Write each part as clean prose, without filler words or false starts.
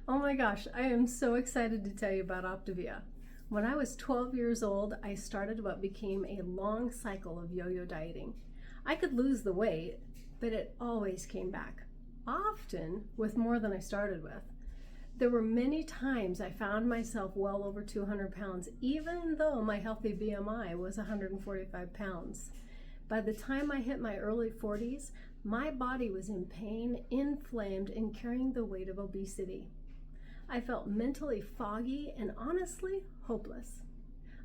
Oh my gosh, I am so excited to tell you about Optavia. When I was 12 years old, I started what became a long cycle of yo-yo dieting. I could lose the weight, but it always came back, often with more than I started with. There were many times I found myself well over 200 pounds, even though my healthy BMI was 145 pounds. By the time I hit my early 40s, my body was in pain, inflamed, and carrying the weight of obesity. I felt mentally foggy and honestly hopeless.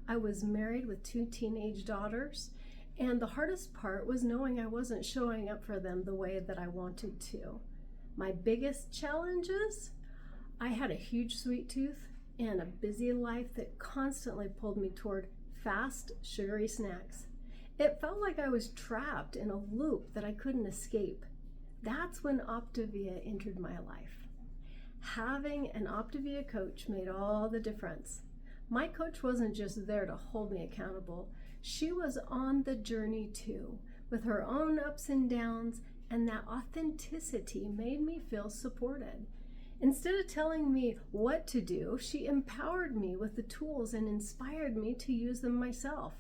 I was married with 2 teenage daughters, and the hardest part was knowing I wasn't showing up for them the way that I wanted to. My biggest challenges? I had a huge sweet tooth and a busy life that constantly pulled me toward fast, sugary snacks. It felt like I was trapped in a loop that I couldn't escape. That's when Optavia entered my life. Having an Optavia coach made all the difference. My coach wasn't just there to hold me accountable. She was on the journey too, with her own ups and downs, and that authenticity made me feel supported. Instead of telling me what to do, she empowered me with the tools and inspired me to use them myself.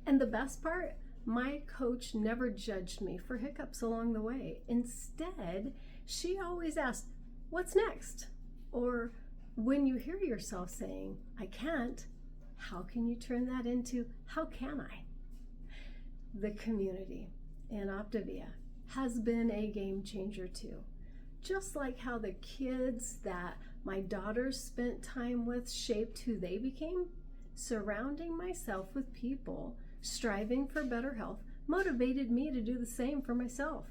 And the best part, my coach never judged me for hiccups along the way. Instead, she always asked, "What's next?" Or when you hear yourself saying, "I can't," how can you turn that into, "How can I?" The community in Optavia has been a game changer too. Just like how the kids that my daughters spent time with shaped who they became, surrounding myself with people striving for better health motivated me to do the same for myself.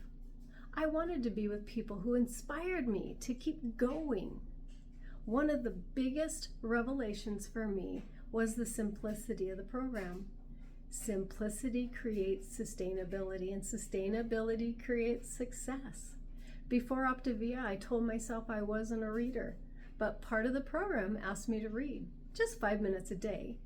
I wanted to be with people who inspired me to keep going. One of the biggest revelations for me was the simplicity of the program. Simplicity creates sustainability, and sustainability creates success. Before Optavia, I told myself I wasn't a reader, but part of the program asked me to read, just 5 minutes a day.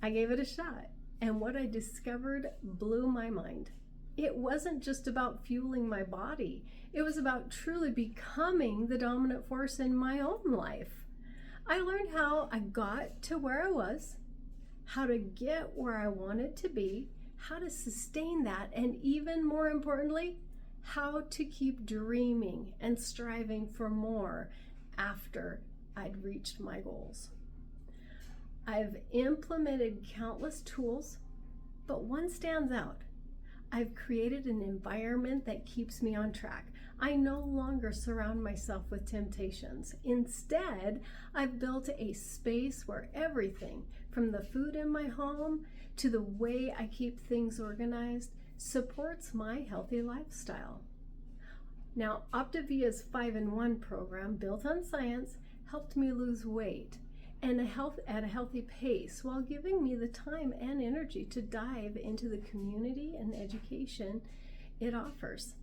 I gave it a shot, and what I discovered blew my mind. It wasn't just about fueling my body. It was about truly becoming the dominant force in my own life. I learned how I got to where I was, how to get where I wanted to be, how to sustain that, and even more importantly, how to keep dreaming and striving for more after I'd reached my goals. I've implemented countless tools, but one stands out. I've created an environment that keeps me on track. I no longer surround myself with temptations. Instead, I've built a space where everything, from the food in my home to the way I keep things organized, supports my healthy lifestyle. Now, Optavia's 5-in-1 program, built on science, helped me lose weight and at a healthy pace while giving me the time and energy to dive into the community and education it offers.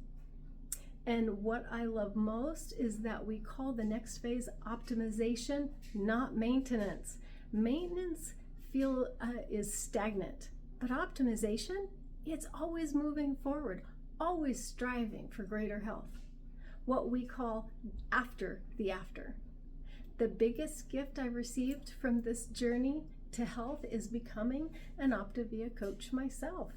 And what I love most is that we call the next phase optimization, not maintenance. Maintenance is stagnant, but optimization, it's always moving forward, always striving for greater health. What we call after the after. The biggest gift I received from this journey to health is becoming an Optavia coach myself.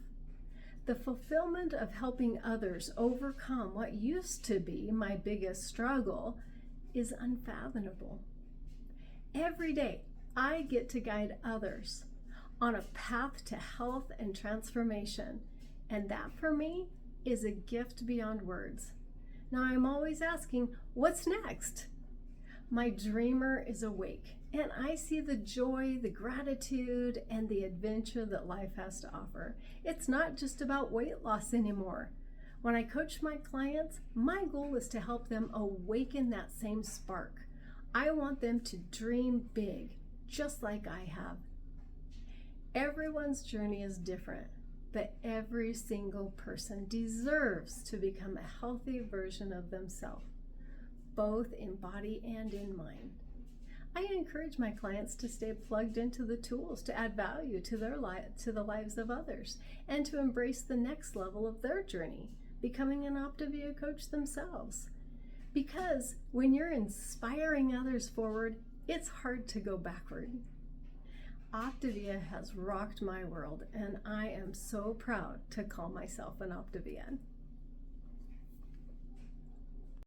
The fulfillment of helping others overcome what used to be my biggest struggle is unfathomable. Every day, I get to guide others on a path to health and transformation, and that for me is a gift beyond words. Now I'm always asking, what's next? My dreamer is awake, and I see the joy, the gratitude, and the adventure that life has to offer. It's not just about weight loss anymore. When I coach my clients, my goal is to help them awaken that same spark. I want them to dream big, just like I have. Everyone's journey is different, but every single person deserves to become a healthy version of themselves, both in body and in mind. I encourage my clients to stay plugged into the tools to add value to the lives of others, and to embrace the next level of their journey, becoming an Optavia coach themselves. Because when you're inspiring others forward, it's hard to go backward. Optavia has rocked my world, and I am so proud to call myself an Optavian.